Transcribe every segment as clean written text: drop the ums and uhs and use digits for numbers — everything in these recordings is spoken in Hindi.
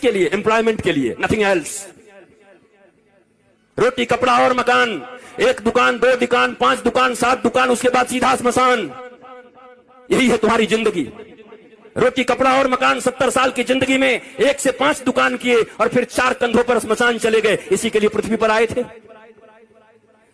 किसके लिए? एम्प्लॉयमेंट के लिए, नथिंग एल्स। रोटी कपड़ा और मकान, 1 दुकान 2 दुकान 5 दुकान 7 दुकान, उसके बाद सीधा स्मशान। यही है तुम्हारी जिंदगी। रोटी कपड़ा और मकान, 70 साल की जिंदगी में 1 से 5 दुकान किए और फिर 4 कंधों पर स्मशान चले गए। इसी के लिए पृथ्वी पर आए थे।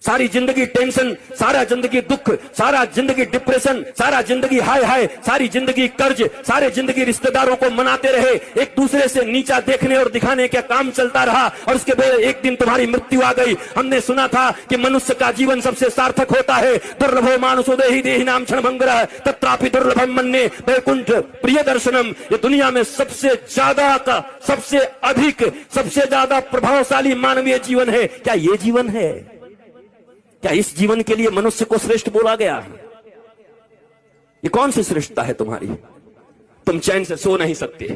सारी जिंदगी टेंशन, सारा जिंदगी दुख, सारा जिंदगी डिप्रेशन, सारा जिंदगी हाय हाय, सारी जिंदगी कर्ज, सारे जिंदगी रिश्तेदारों को मनाते रहे, एक दूसरे से नीचा देखने और दिखाने का काम चलता रहा और उसके बाद एक दिन तुम्हारी मृत्यु आ गई। हमने सुना था कि मनुष्य का जीवन सबसे सार्थक होता है। दुर्लभो मानुषो देहि देहि नाम क्षणभंगुरः तत्रापि दुर्लभम मन्ये वैकुंठ प्रिय दर्शनम। ये दुनिया में सबसे ज्यादा का, सबसे अधिक, सबसे ज्यादा प्रभावशाली मानवीय जीवन है। क्या ये जीवन है? क्या इस जीवन के लिए मनुष्य को श्रेष्ठ बोला गया? ये कौन सी श्रेष्ठता है तुम्हारी? तुम चैन से सो नहीं सकते,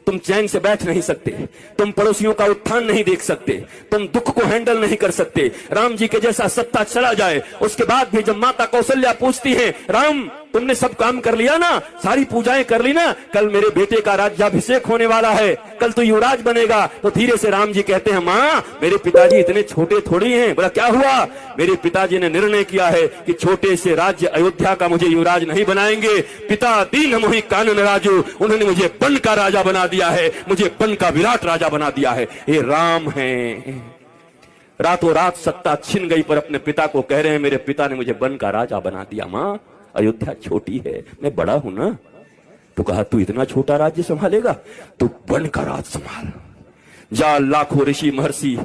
तुम चैन से बैठ नहीं सकते, तुम पड़ोसियों का उत्थान नहीं देख सकते, तुम दुख को हैंडल नहीं कर सकते। राम जी के जैसा सत्ता चला जाए, उसके बाद भी जब माता कौशल्या पूछती है, राम तुमने सब काम कर लिया ना, सारी पूजाएं कर ली ना, कल मेरे बेटे का राज्याभिषेक होने वाला है, कल तो युवराज बनेगा। तो धीरे से राम जी कहते हैं, माँ मेरे पिताजी इतने छोटे थोड़ी हैं। बोला क्या हुआ? मेरे पिताजी ने निर्णय किया है कि छोटे से राज्य अयोध्या का मुझे युवराज नहीं बनाएंगे। पिता दीन मोहि कानन राजू, उन्होंने मुझे बन का राजा बना दिया है, मुझे बन का विराट राजा बना दिया है। ये राम है। रातों रात सत्ता छिन गई पर अपने पिता को कह रहे हैं, मेरे पिता ने मुझे बन का राजा बना दिया। माँ अयोध्या छोटी है, मैं बड़ा हूं ना। तो कहा तू इतना छोटा राज्य संभालेगा? तू बन का राज संभाल। जा, लाखों ऋषि महर्षि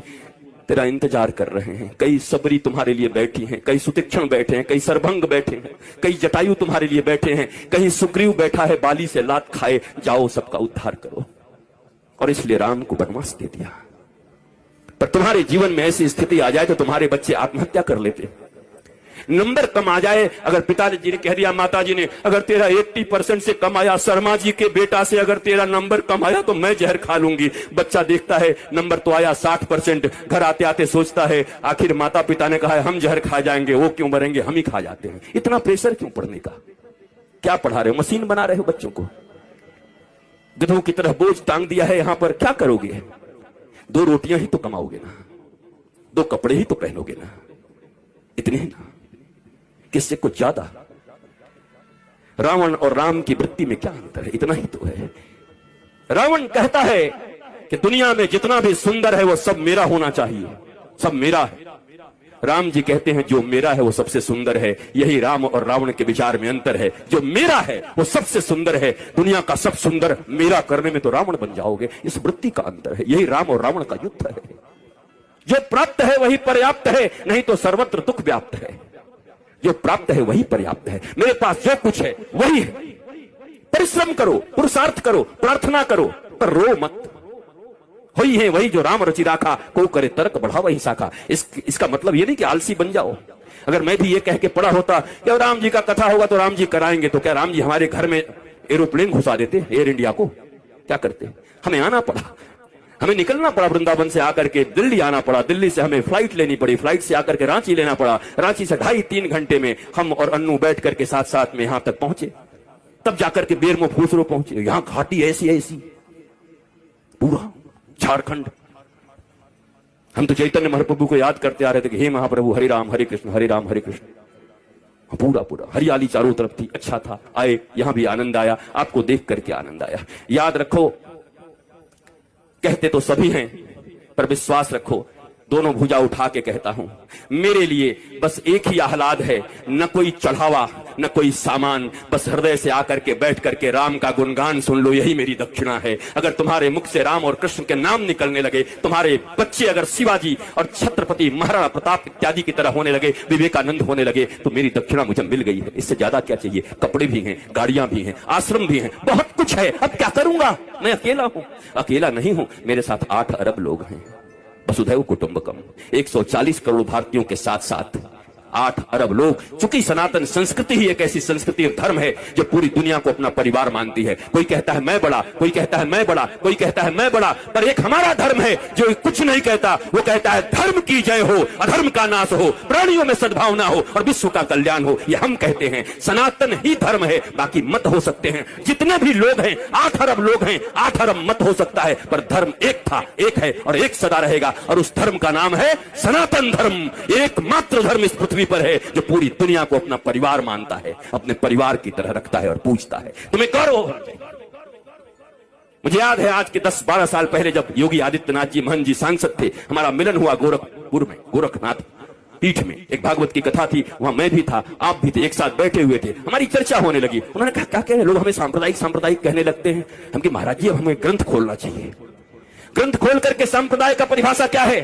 तेरा इंतजार कर रहे हैं। कई सबरी तुम्हारे लिए बैठी हैं, कई सुतीक्षण बैठे हैं, कई सरभंग बैठे हैं, कई जटायु तुम्हारे लिए बैठे हैं, कहीं सुग्रीव बैठा है बाली से लात खाए। जाओ सबका उद्धार करो। और इसलिए राम को वनवास दे दिया। पर तुम्हारे जीवन में ऐसी स्थिति आ जाए तो तुम्हारे बच्चे आत्महत्या कर लेते। नंबर कम आ जाए, अगर पिताजी ने कह दिया, माताजी ने, अगर तेरा 80% से कम आया, शर्मा जी के बेटा से अगर तेरा नंबर कम आया तो मैं जहर खा लूंगी। बच्चा देखता है नंबर तो आया 60%, घर आते आते सोचता है आखिर माता पिता ने कहा है हम जहर खा जाएंगे, वो क्यों मरेंगे, हम ही खा जाते हैं। इतना प्रेशर क्यों पढ़ने का? क्या पढ़ा रहे हो? मशीन बना रहे हो बच्चों को? गधों की तरह बोझ टांग दिया है यहां पर। क्या करोगे? 2 रोटियां ही तो कमाओगे ना, 2 कपड़े ही तो पहनोगे ना, इतने ही ना, किससे कुछ ज्यादा? रावण और राम की वृत्ति में क्या अंतर है? इतना ही तो है। रावण कहता है कि दुनिया में जितना भी सुंदर है वो सब मेरा होना चाहिए, सब मेरा है। राम जी कहते हैं जो मेरा है वो सबसे सुंदर है। यही राम और रावण के विचार में अंतर है। जो मेरा है वो सबसे सुंदर है। दुनिया का सब सुंदर मेरा करने में तो रावण बन जाओगे। इस वृत्ति का अंतर है। यही राम और रावण का युद्ध है। जो प्राप्त है वही पर्याप्त है, नहीं तो सर्वत्र दुख व्याप्त है। जो प्राप्त है वही पर्याप्त है। मेरे पास जो कुछ है वही है। परिश्रम करो, पुरुषार्थ करो, प्रार्थना करो, पर रो मत। वही है वही जो राम रचि राखा, को करे तर्क बढ़ा वही शाखा। इसका मतलब ये नहीं कि आलसी बन जाओ। अगर मैं भी ये कह के पढ़ा होता कि राम जी का कथा होगा तो राम जी कराएंगे, तो क्या राम जी हमारे घर में एरोप्लेन घुसा देते एयर इंडिया को? क्या करते? हमें आना पड़ा, हमें निकलना पड़ा, वृंदावन से आकर के दिल्ली आना पड़ा, दिल्ली से हमें फ्लाइट लेनी पड़ी, फ्लाइट से आकर के रांची लेना पड़ा, रांची से 2.5-3 घंटे में हम और अन्नू बैठ करके साथ साथ में यहां तक पहुंचे, तब जाकर के बेरमो फूसरो पहुंचे। यहां घाटी ऐसी ऐसी, पूरा झारखंड। हम तो चैतन्य महाप्रभु को याद करते आ रहे थे कि हे महाप्रभु हरि राम हरे कृष्ण हरे राम हरे कृष्ण। पूरा पूरा हरियाली चारों तरफ थी, अच्छा था। आए, यहां भी आनंद आया, आपको देख करके आनंद आया। याद रखो, कहते तो सभी हैं पर विश्वास रखो, दोनों भुजा उठा के कहता हूं, मेरे लिए बस एक ही आह्लाद है, न कोई चढ़ावा न कोई सामान, बस हृदय से आकर के बैठ करके राम का गुणगान सुन लो, यही मेरी दक्षिणा है। अगर तुम्हारे मुख से राम और कृष्ण के नाम निकलने लगे, तुम्हारे बच्चे अगर शिवाजी और छत्रपति महाराणा प्रताप इत्यादि की तरह होने लगे, विवेकानंद होने लगे, तो मेरी दक्षिणा मुझे मिल गई है। इससे ज्यादा क्या चाहिए? कपड़े भी हैं, गाड़ियां भी हैं, आश्रम भी हैं, बहुत कुछ है। अब क्या करूंगा? मैं अकेला हूं। अकेला नहीं हूं, मेरे साथ 8 अरब लोग हैं। वसुधैव कुटुंबकम, 140 करोड़ भारतीयों के साथ साथ 8 अरब लोग। चूंकि सनातन संस्कृति ही एक ऐसी संस्कृति और धर्म है जो पूरी दुनिया को अपना परिवार मानती है। कोई कहता है मैं बड़ा, कोई कहता है मैं बड़ा, कोई कहता है मैं बड़ा, पर एक हमारा धर्म है जो कुछ नहीं कहता। वो कहता है धर्म की जय हो, अधर्म का नाश हो, प्राणियों में सद्भावना हो और विश्व का कल्याण हो। ये हम कहते हैं, सनातन ही धर्म है। बाकी मत हो सकते हैं, जितने भी लोग हैं, 8 अरब लोग हैं, 8 अरब मत हो सकता है, पर धर्म एक था, एक है और एक सदा रहेगा। और उस धर्म का नाम है सनातन धर्म। एकमात्र धर्म इस पृथ्वी पर है जो पूरी दुनिया को अपना परिवार मानता है, अपने परिवार की तरह रखता है और पूजता है। तुम्हें गौरव होना चाहिए। मुझे याद है आज के 10-12 साल पहले जब योगी आदित्यनाथ जी महंत जी सांसद थे, हमारा मिलन हुआ गोरखपुर में, गोरखनाथ पीठ में। एक भागवत की कथा थी, वहां मैं भी था, आप भी थे, एक साथ बैठे हुए थे। हमारी चर्चा होने लगी। उन्होंने कहा क्या कह रहे लोग हमें सांप्रदायिक कहने लगते हैं। हम कि महाराज जी अब हमें ग्रंथ खोलना चाहिए। ग्रंथ खोल करके संप्रदाय का परिभाषा क्या है,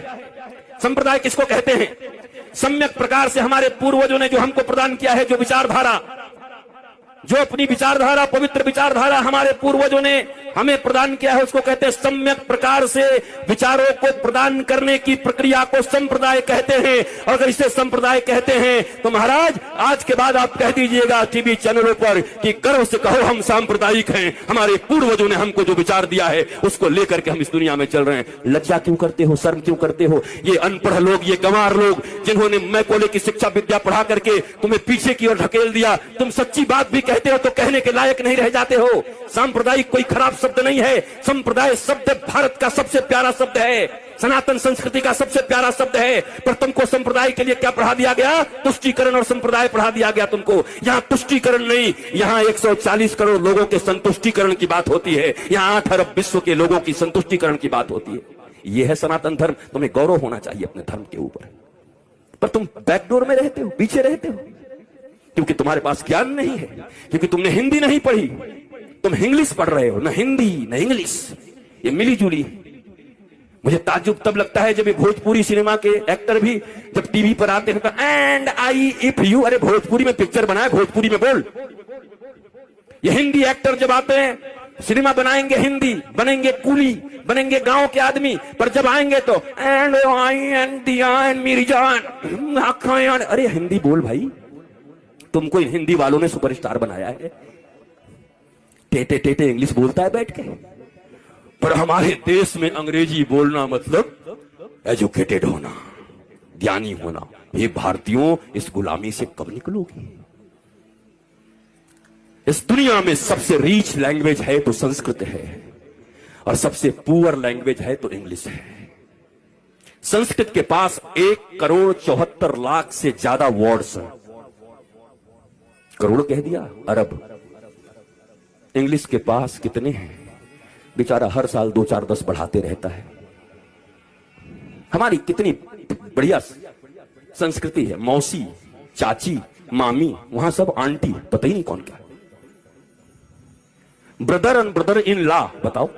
संप्रदाय किसको कहते हैं। सम्यक प्रकार से हमारे पूर्वजों ने जो हमको प्रदान किया है, जो विचारधारा, जो अपनी विचारधारा, पवित्र विचारधारा हमारे पूर्वजों ने हमें प्रदान किया है, उसको कहते हैं सम्यक प्रकार से विचारों को प्रदान करने की प्रक्रिया को संप्रदाय कहते हैं। और अगर इसे संप्रदाय कहते हैं तो महाराज आज के बाद आप कह दीजिएगा टीवी चैनलों पर कि गर्व से कहो हम सांप्रदायिक हैं, हमारे पूर्वजों ने हमको जो विचार दिया है उसको लेकर के हम इस दुनिया में चल रहे हैं। लज्जा क्यों करते हो, शर्म क्यों करते हो? ये अनपढ़ लोग, ये गंवार लोग जिन्होंने मैकोले की शिक्षा विद्या पढ़ा करके तुम्हें पीछे की ओर ढकेल दिया, तुम सच्ची बात भी कहते हो तो कहने के लायक नहीं रह जाते हो। सांप्रदायिक कोई खराब शब्द नहीं है, संप्रदाय शब्द भारत का सबसे प्यारा शब्द है, सनातन संस्कृति का सबसे प्यारा शब्द है। पर तुमको संप्रदाय के लिए क्या पढ़ा दिया गया? तुष्टीकरण और संप्रदाय पढ़ा दिया गया तुमको। यहाँ तुष्टीकरण नहीं, यहाँ 140 करोड़ लोगों के संतुष्टीकरण की बात होती है। यहाँ 8 अरब विश्व के लोगों की संतुष्टीकरण की बात होती है। यह है सनातन धर्म। तुम्हें गौरव होना चाहिए अपने धर्म के ऊपर, पर तुम बैकडोर में रहते हो, पीछे रहते हो, क्योंकि तुम्हारे पास ज्ञान नहीं है, क्योंकि तुमने हिंदी नहीं पढ़ी, तुम इंग्लिश पढ़ रहे हो। न हिंदी न इंग्लिश, ये मिली जुली। मुझे ताज्जुब तब लगता है जब ये भोजपुरी सिनेमा के एक्टर भी जब टीवी पर आते हैं तो एंड आई इफ यू, अरे भोजपुरी में पिक्चर बनाए, भोजपुरी में बोल। ये हिंदी एक्टर जब आते हैं, सिनेमा बनाएंगे, हिंदी बनेंगे, कूली बनेंगे, गांव के आदमी, पर जब आएंगे तो एंड आई एंड दिया एंड मेरी जान, अरे हिंदी बोल भाई। तुमको इन हिंदी वालों ने सुपरस्टार बनाया है, टेटे टेटे इंग्लिश बोलता है बैठ के। पर हमारे देश में अंग्रेजी बोलना मतलब एजुकेटेड होना, ज्ञानी होना। ये भारतीयों, इस गुलामी से कब निकलोगे? इस दुनिया में सबसे रीच लैंग्वेज है तो संस्कृत है, और सबसे पुअर लैंग्वेज है तो इंग्लिश है। संस्कृत के पास 1,74,00,000 से ज्यादा वर्ड्स हैं। करोड़ कह दिया, अरब। इंग्लिश के पास कितने हैं? बेचारा हर साल 2-4-10 बढ़ाते रहता है। हमारी कितनी बढ़िया संस्कृति है, मौसी, चाची, मामी, वहां सब आंटी, पता ही नहीं कौन क्या। Brother and brother in law, बताओ